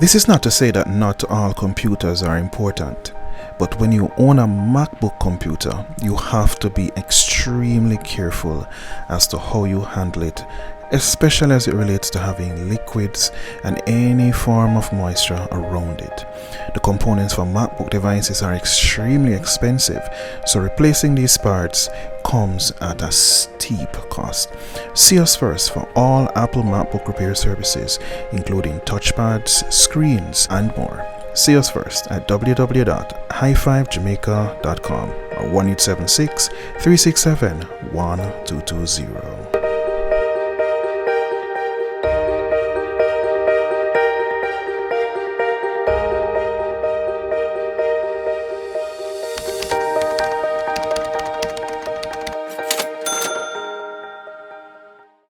This is not to say that not all computers are important, but when you own a MacBook computer, you have to be extremely careful as to how you handle it, especially as it relates to having liquids and any form of moisture around it. The components for MacBook devices are extremely expensive, so replacing these parts comes at a steep cost. See us first for all Apple MacBook repair services, including touchpads, screens, and more. See us first at www.high5jamaica.com or 1876 367 1220.